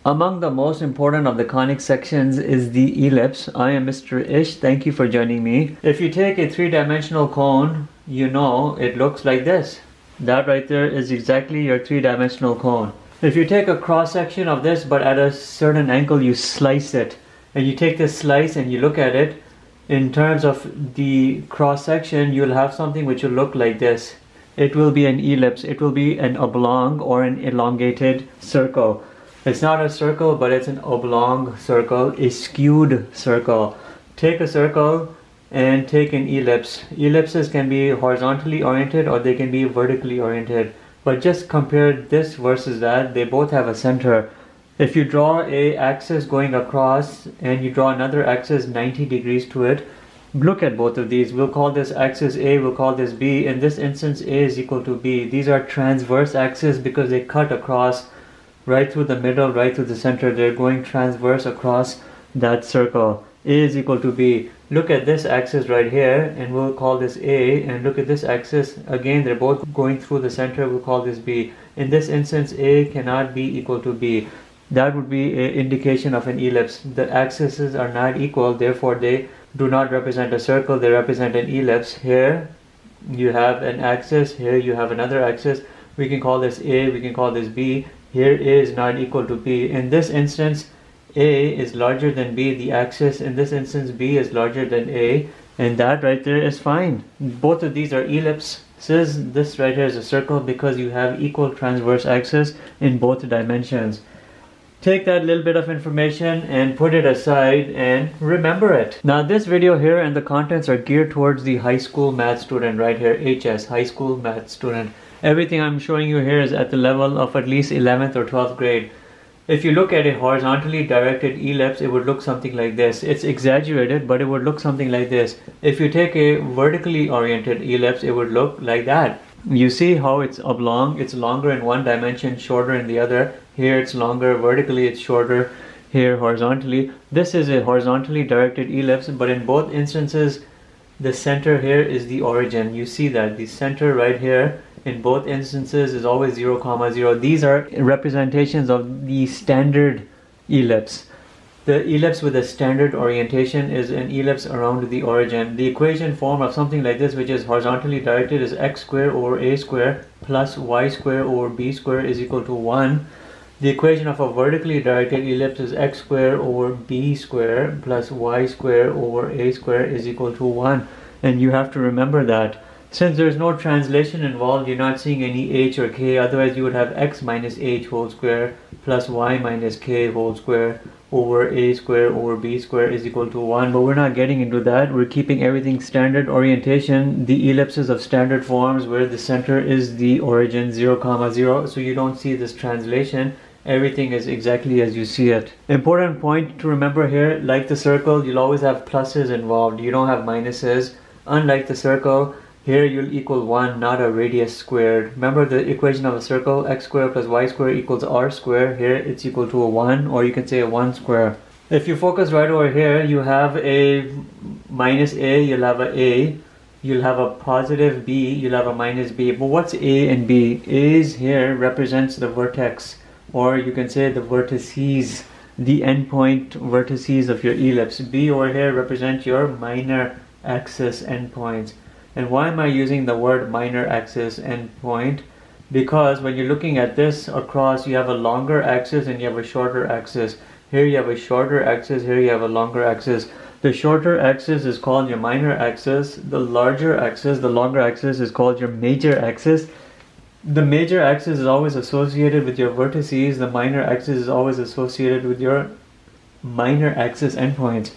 Among the most important of the conic sections is the ellipse. I am Mr. Ish. Thank you for joining me. If you take a three-dimensional cone, you know it looks like this. That right there is exactly your three-dimensional cone. If you take a cross-section of this, but at a certain angle, you slice it. And you take this slice and you look at it, in terms of the cross-section, you'll have something which will look like this. It will be an ellipse. It will be an oblong or an elongated circle. It's not a circle, but it's an oblong circle, a skewed circle. Take a circle and take an ellipse. Ellipses can be horizontally oriented or they can be vertically oriented. But just compare this versus that, they both have a center. If you draw a axis going across and you draw another axis 90 degrees to it, look at both of these. We'll call this axis A, we'll call this B. In this instance, A is equal to B. These are transverse axes because they cut across right through the middle, right through the center. They're going transverse across that circle. A is equal to B. Look at this axis right here and we'll call this A, and look at this axis. Again, they're both going through the center. We'll call this B. In this instance, A cannot be equal to B. That would be an indication of an ellipse. The axes are not equal, therefore they do not represent a circle, they represent an ellipse. Here you have an axis, here you have another axis. We can call this A, we can call this B. Here A is not equal to B. In this instance, A is larger than B, the axis. In this instance, B is larger than A, and that right there is fine. Both of these are ellipses. This right here is a circle because you have equal transverse axes in both dimensions. Take that little bit of information and put it aside and remember it. Now this video here and the contents are geared towards the high school math student right here, HS, high school math student. Everything I'm showing you here is at the level of at least 11th or 12th grade. If you look at a horizontally directed ellipse, it would look something like this. It's exaggerated, but it would look something like this. If you take a vertically oriented ellipse, it would look like that. You see how it's oblong, it's longer in one dimension, shorter in the other. Here it's longer vertically, it's shorter here horizontally. This is a horizontally directed ellipse, but in both instances, the center here is the origin. You see that the center right here in both instances is always 0, 0. These are representations of the standard ellipse. The ellipse with a standard orientation is an ellipse around the origin. The equation form of something like this, which is horizontally directed, is x squared over a squared plus y squared over b squared is equal to 1. The equation of a vertically directed ellipse is x squared over b squared plus y squared over a squared is equal to 1. And you have to remember that. Since there's no translation involved, you're not seeing any h or k, otherwise you would have x minus h whole square plus y minus k whole square over a square over b square is equal to 1. But we're not getting into that. We're keeping everything standard orientation, the ellipses of standard forms where the center is the origin 0, 0. So you don't see this translation. Everything is exactly as you see it. Important point to remember here, like the circle, you'll always have pluses involved. You don't have minuses. Unlike the circle, here you'll equal 1, not a radius squared. Remember the equation of a circle, x squared plus y squared equals r squared. Here it's equal to a 1, or you can say a 1 square. If you focus right over here, you have a minus a, you'll have a, you'll have a positive b, you'll have a minus b. But what's a and b? A's here represents the vertex, or you can say the vertices, the endpoint vertices of your ellipse. B over here represents your minor axis endpoints. And why am I using the word minor axis endpoint? Because when you're looking at this across, you have a longer axis and you have a shorter axis. Here you have a shorter axis, here you have a longer axis. The shorter axis is called your minor axis. The larger axis, the longer axis is called your major axis. The major axis is always associated with your vertices. The minor axis is always associated with your minor axis endpoints.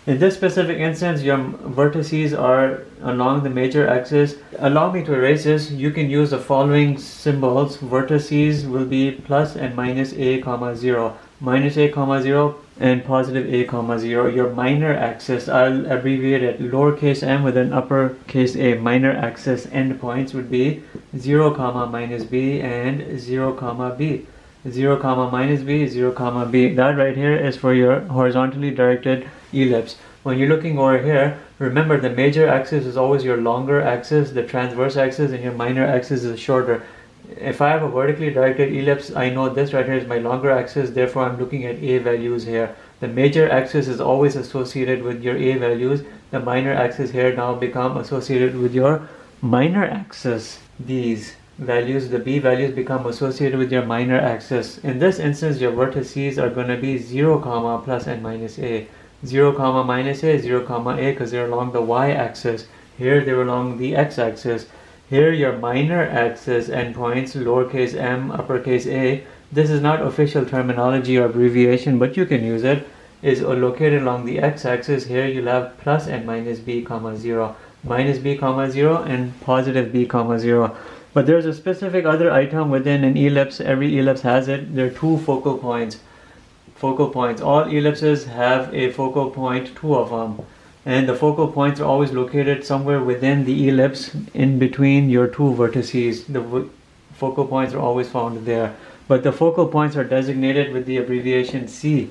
In this specific instance, your vertices are along the major axis. Allow me to erase this. You can use the following symbols. Vertices will be plus and minus a, 0. Minus a, 0 and positive a, 0. Your minor axis, I'll abbreviate it, lowercase m with an uppercase a. Minor axis endpoints would be 0, minus b and 0, b. 0, minus b, 0, b. That right here is for your horizontally directed ellipse. When you're looking over here, remember the major axis is always your longer axis, the transverse axis, and your minor axis is shorter. If I have a vertically directed ellipse, I know this right here is my longer axis, therefore I'm looking at A values here. The major axis is always associated with your A values. The minor axis here now become associated with your minor axis. These values, the B values, become associated with your minor axis. In this instance, your vertices are going to be 0, comma, plus and minus A. 0, comma, minus A, 0, comma, A, because they're along the y-axis. Here they're along the x-axis. Here your minor axis endpoints, lowercase m, uppercase A, this is not official terminology or abbreviation, but you can use it, is located along the x-axis. Here you'll have plus and minus b, comma 0. Minus b, comma 0 and positive b, comma 0. But there's a specific other item within an ellipse. Every ellipse has it. There are two focal points. All ellipses have a focal point, two of them. And the focal points are always located somewhere within the ellipse in between your two vertices. The focal points are always found there. But the focal points are designated with the abbreviation C.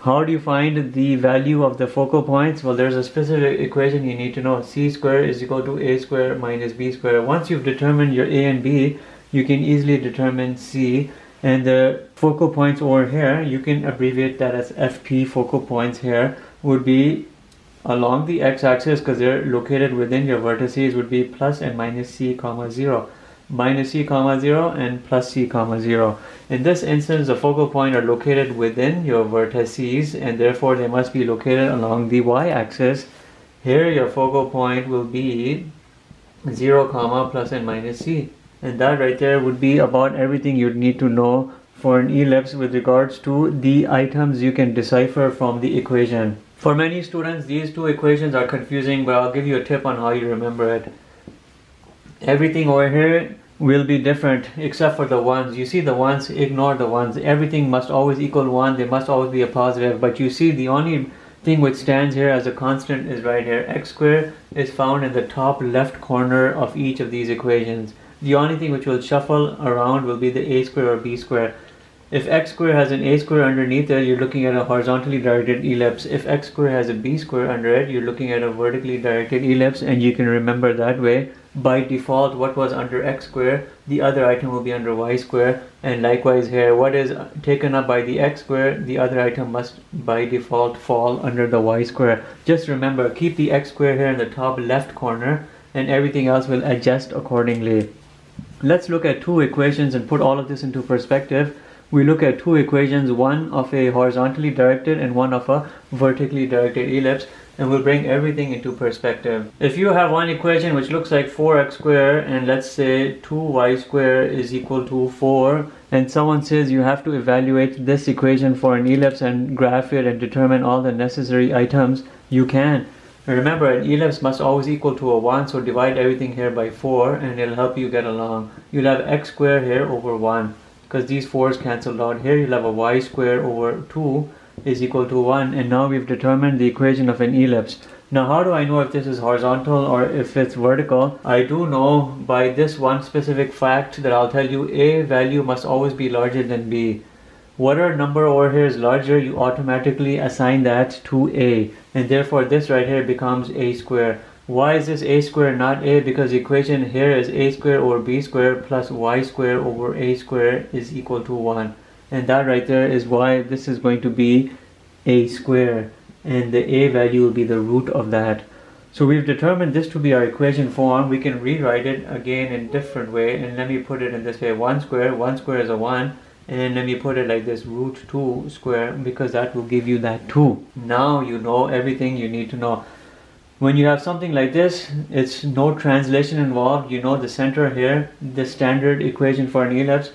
How do you find the value of the focal points? Well, there's a specific equation you need to know. C squared is equal to A squared minus B squared. Once you've determined your A and B, you can easily determine C. And the focal points over here, you can abbreviate that as FP. Focal points here would be along the x-axis, because they're located within your vertices, would be plus and minus C, comma 0. Minus C, comma 0 and plus C, comma 0. In this instance, the focal point are located within your vertices, and therefore they must be located along the y-axis. Here your focal point will be 0, comma, plus and minus C. And that right there would be about everything you'd need to know for an ellipse with regards to the items you can decipher from the equation. For many students, these two equations are confusing, but I'll give you a tip on how you remember it. Everything over here will be different except for the ones. You see the ones, ignore the ones. Everything must always equal 1. They must always be a positive. But you see the only thing which stands here as a constant is right here. X squared is found in the top left corner of each of these equations. The only thing which will shuffle around will be the A square or B square. If x square has an A square underneath it, you're looking at a horizontally directed ellipse. If x square has a B square under it, you're looking at a vertically directed ellipse, and you can remember that way. By default, what was under x square, the other item will be under y square, and likewise here, what is taken up by the x square, the other item must by default fall under the y square. Just remember, keep the x square here in the top left corner, and everything else will adjust accordingly. Let's look at two equations and put all of this into perspective. We look at two equations, one of a horizontally directed and one of a vertically directed ellipse, and we'll bring everything into perspective. If you have one equation which looks like 4x squared, and let's say 2y squared is equal to 4, and someone says you have to evaluate this equation for an ellipse and graph it and determine all the necessary items, you can. Remember, an ellipse must always equal to a 1, so divide everything here by 4 and it'll help you get along. You'll have x squared here over 1. Because these 4's cancelled out. Here you'll have a y squared over 2 is equal to 1, and now we've determined the equation of an ellipse. Now how do I know if this is horizontal or if it's vertical? I do know by this one specific fact that I'll tell you. A value must always be larger than B. Whatever number over here is larger, you automatically assign that to A, and therefore this right here becomes A squared. Why is this A squared not A? Because the equation here is A squared over B squared plus Y squared over A squared is equal to 1. And that right there is why this is going to be A squared. And the A value will be the root of that. So we've determined this to be our equation form. We can rewrite it again in a different way. And let me put it in this way. 1 squared is a 1. And let me put it like this, root 2 squared, because that will give you that 2. Now you know everything you need to know. When you have something like this, it's no translation involved. You know the center here, the standard equation for an ellipse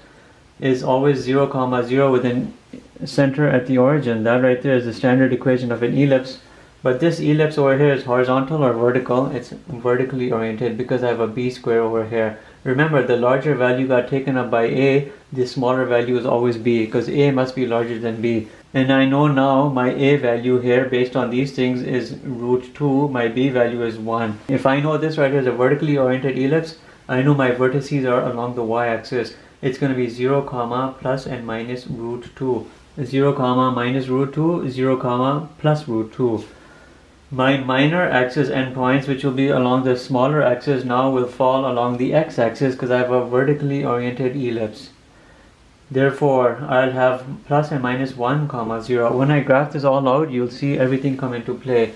is always 0, comma 0 with a center at the origin. That right there is the standard equation of an ellipse. But this ellipse over here is horizontal or vertical. It's vertically oriented because I have a B square over here. Remember, the larger value got taken up by A, the smaller value is always B, because A must be larger than B. And I know now my A value here based on these things is root 2, my B value is 1. If I know this right here is a vertically oriented ellipse, I know my vertices are along the y-axis. It's going to be 0, comma, plus and minus root 2. 0, comma, minus root 2, 0, comma, plus root 2. My minor axis endpoints, which will be along the smaller axis, now will fall along the x-axis because I have a vertically oriented ellipse. Therefore, I'll have plus and minus 1 comma 0. When I graph this all out, you'll see everything come into play.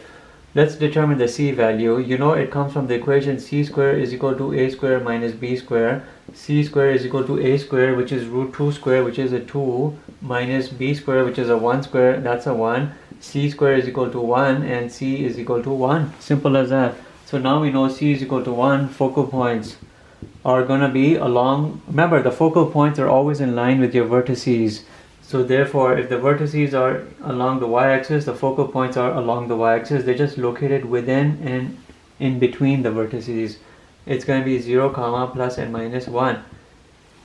Let's determine the c value. You know it comes from the equation c square is equal to a square minus b square. C square is equal to a square, which is root 2 square, which is a 2, minus b square, which is a 1 square, that's a 1. C square is equal to 1 and c is equal to 1. Simple as that. So now we know c is equal to 1. Focal points are going to be along, remember the focal points are always in line with your vertices. So therefore, if the vertices are along the y-axis, the focal points are along the y-axis. They're just located within and in between the vertices. It's going to be 0 comma plus and minus 1.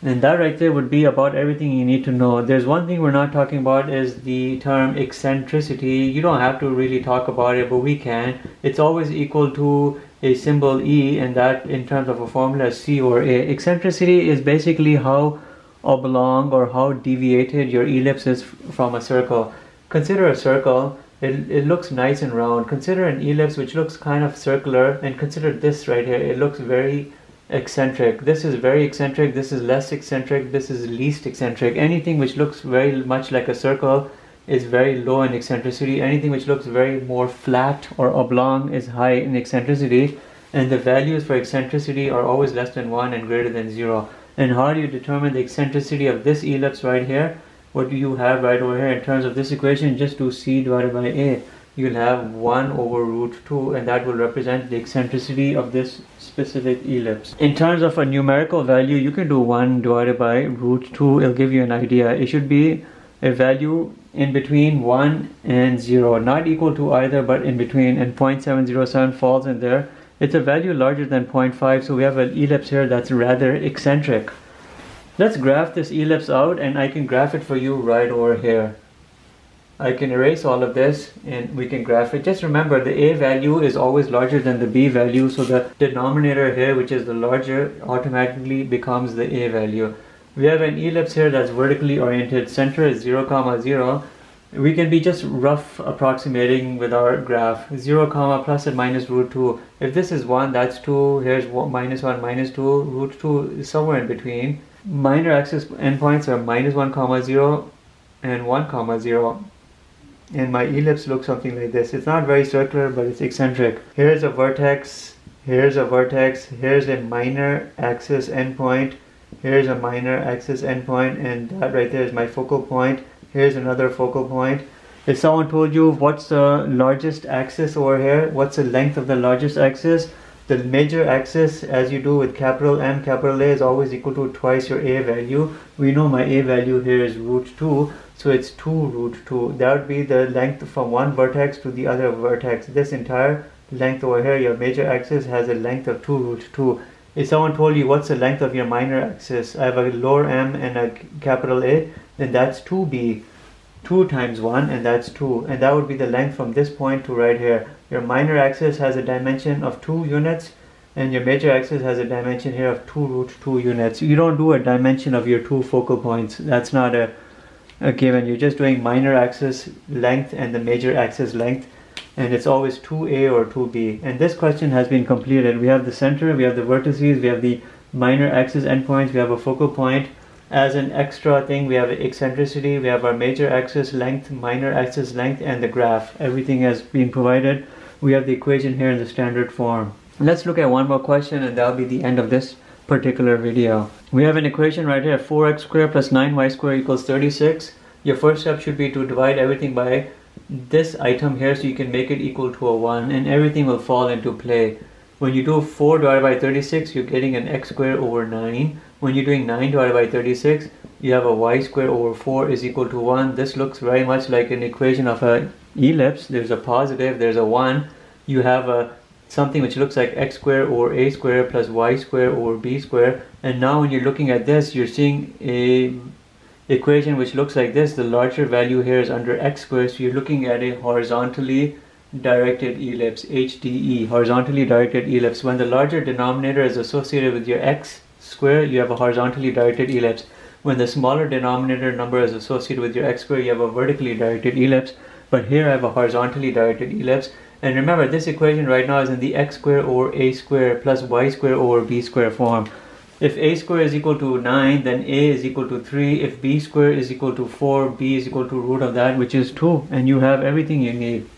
And that right there would be about everything you need to know. There's one thing we're not talking about is the term eccentricity. You don't have to really talk about it, but we can. It's always equal to a symbol E, and that in terms of a formula is C over A. Eccentricity is basically how oblong or how deviated your ellipse is from a circle. Consider a circle. It looks nice and round. Consider an ellipse which looks kind of circular, and consider this right here. It looks very eccentric. This is very eccentric, this is less eccentric, this is least eccentric. Anything which looks very much like a circle is very low in eccentricity. Anything which looks very more flat or oblong is high in eccentricity, and the values for eccentricity are always less than 1 and greater than 0. And how do you determine the eccentricity of this ellipse right here? What do you have right over here in terms of this equation? Just do c divided by a. You'll have 1 over root 2, and that will represent the eccentricity of this specific ellipse. In terms of a numerical value, you can do 1 divided by root 2. It'll give you an idea. It should be a value in between 1 and 0, not equal to either, but in between, and 0.707 falls in there. It's a value larger than 0.5, so we have an ellipse here that's rather eccentric. Let's graph this ellipse out, and I can graph it for you right over here. I can erase all of this and we can graph it. Just remember, the a value is always larger than the b value, so the denominator here, which is the larger, automatically becomes the a value. We have an ellipse here that's vertically oriented. Center is 0 comma 0. We can be just rough approximating with our graph. 0 comma plus and minus root 2. If this is 1, that's 2. Here's minus 1 minus 2. Root 2 is somewhere in between. Minor axis endpoints are minus 1 comma 0 and 1 comma 0. And my ellipse looks something like this. It's not very circular, but it's eccentric. Here's a vertex, here's a vertex, here's a minor axis endpoint, here's a minor axis endpoint, and that right there is my focal point. Here's another focal point. If someone told you what's the largest axis over here, what's the length of the largest axis, the major axis, as you do with capital M, capital A, is always equal to twice your A value. We know my A value here is root 2. So it's 2 root 2. That would be the length from one vertex to the other vertex. This entire length over here, your major axis, has a length of 2 root 2. If someone told you what's the length of your minor axis, I have a lower m and a capital A, then that's 2b. 2 times 1, and that's 2. And that would be the length from this point to right here. Your minor axis has a dimension of 2 units, and your major axis has a dimension here of 2 root 2 units. You don't do a dimension of your 2 focal points. That's not a given. You're just doing minor axis length and the major axis length, and it's always 2a or 2b. And this question has been completed. We have the center, we have the vertices, we have the minor axis endpoints, we have a focal point. As an extra thing, we have eccentricity, we have our major axis length, minor axis length, and the graph. Everything has been provided. We have the equation here in the standard form. Let's look at one more question, and that'll be the end of this particular video. We have an equation right here, 4x squared plus 9y squared equals 36. Your first step should be to divide everything by this item here so you can make it equal to a 1, and everything will fall into play. When you do 4 divided by 36, you're getting an x squared over 9. When you're doing 9 divided by 36, you have a y squared over 4 is equal to 1. This looks very much like an equation of an ellipse. There's a positive, there's a 1. You have a something which looks like x squared over a squared plus y squared over b squared. And now when you're looking at this, you're seeing a equation which looks like this. The larger value here is under x squared, so you're looking at a horizontally directed ellipse, HDE, horizontally directed ellipse. When the larger denominator is associated with your x squared, you have a horizontally directed ellipse. When the smaller denominator number is associated with your x squared, you have a vertically directed ellipse. But here I have a horizontally directed ellipse, And remember, this equation right now is in the x squared over a squared plus y squared over b squared form. If a squared is equal to 9, then a is equal to 3. If b squared is equal to 4, b is equal to root of that, which is 2. And you have everything you need.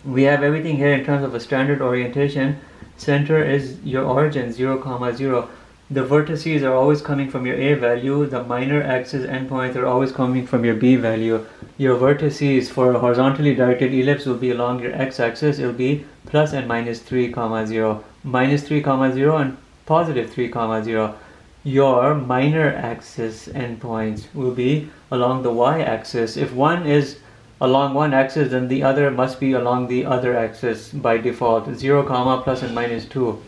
We have everything here in terms of a standard orientation. Center is your origin, 0, 0. The vertices are always coming from your a value. The minor axis endpoints are always coming from your b value. Your vertices for a horizontally directed ellipse will be along your x-axis. It will be plus and minus 3, 0. Minus 3, 0 and positive 3, 0. Your minor axis endpoints will be along the y-axis. If one is along one axis, then the other must be along the other axis by default. 0, plus and minus 2.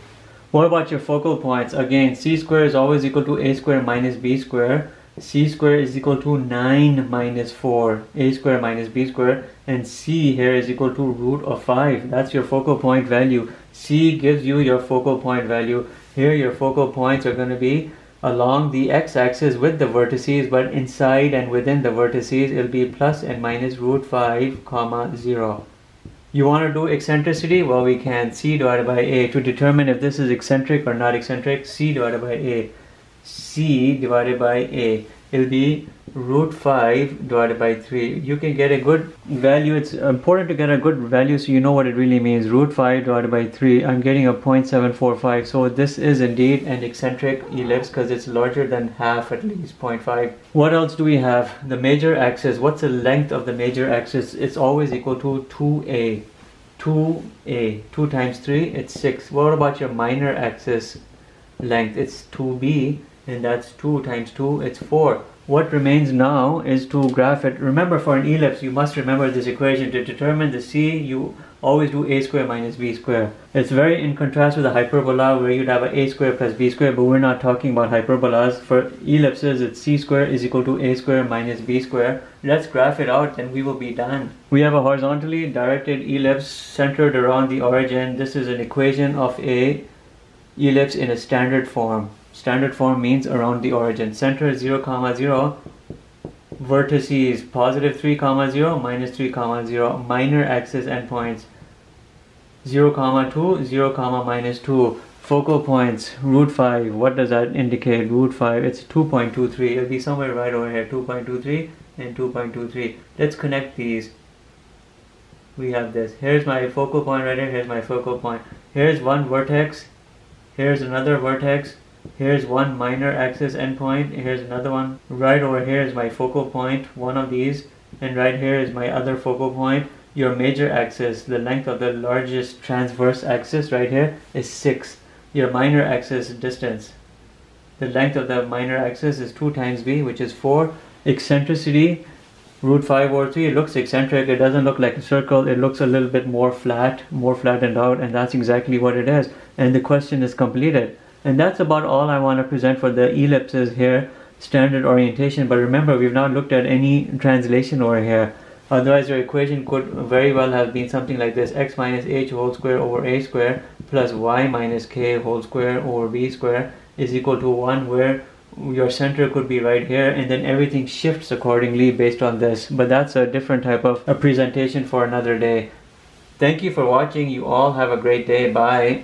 What about your focal points? Again, c squared is always equal to a squared minus b squared. C squared is equal to 9 minus 4. A squared minus b squared. And c here is equal to root of 5. That's your focal point value. C gives you your focal point value. Here your focal points are going to be along the x-axis with the vertices, but inside and within the vertices it will be plus and minus root 5, 0. You want to do eccentricity? Well, we can c divided by a. To determine if this is eccentric or not eccentric, c divided by a. C divided by a. It will be root 5 divided by 3. You can get a good value. It's important to get a good value so you know what it really means. Root 5 divided by 3. I'm getting a 0.745. So this is indeed an eccentric ellipse because it's larger than half, at least 0.5. What else do we have? The major axis. What's the length of the major axis? It's always equal to 2a. 2a. 2 times 3, it's 6. What about your minor axis length? It's 2b. And that's 2 times 2, it's 4. What remains now is to graph it. Remember, for an ellipse, you must remember this equation. To determine the c, you always do a squared minus b squared. It's very in contrast with a hyperbola where you'd have a squared plus b squared, but we're not talking about hyperbolas. For ellipses, it's c squared is equal to a squared minus b squared. Let's graph it out and we will be done. We have a horizontally directed ellipse centered around the origin. This is an equation of a ellipse in a standard form. Standard form means around the origin. Center 0, 0. Vertices positive 3, 0, minus 3, 0. Minor axis endpoints 0, 2, 0, minus 2. Focal points root 5. What does that indicate? Root 5. It's 2.23. It'll be somewhere right over here. 2.23 and 2.23. Let's connect these. We have this. Here's my focal point right here. Here's my focal point. Here's one vertex. Here's another vertex. Here's one minor axis endpoint. Here's another one. Right over here is my focal point, one of these. And right here is my other focal point. Your major axis, the length of the largest transverse axis right here is 6. Your minor axis distance. The length of the minor axis is 2 times b, which is 4. Eccentricity, root 5 over 3. It looks eccentric. It doesn't look like a circle. It looks a little bit more flat, more flattened out. And that's exactly what it is. And the question is completed. And that's about all I want to present for the ellipses here, standard orientation. But remember, we've not looked at any translation over here. Otherwise, your equation could very well have been something like this. X minus h whole square over a square plus y minus k whole square over b square is equal to 1, where your center could be right here. And then everything shifts accordingly based on this. But that's a different type of a presentation for another day. Thank you for watching. You all have a great day. Bye.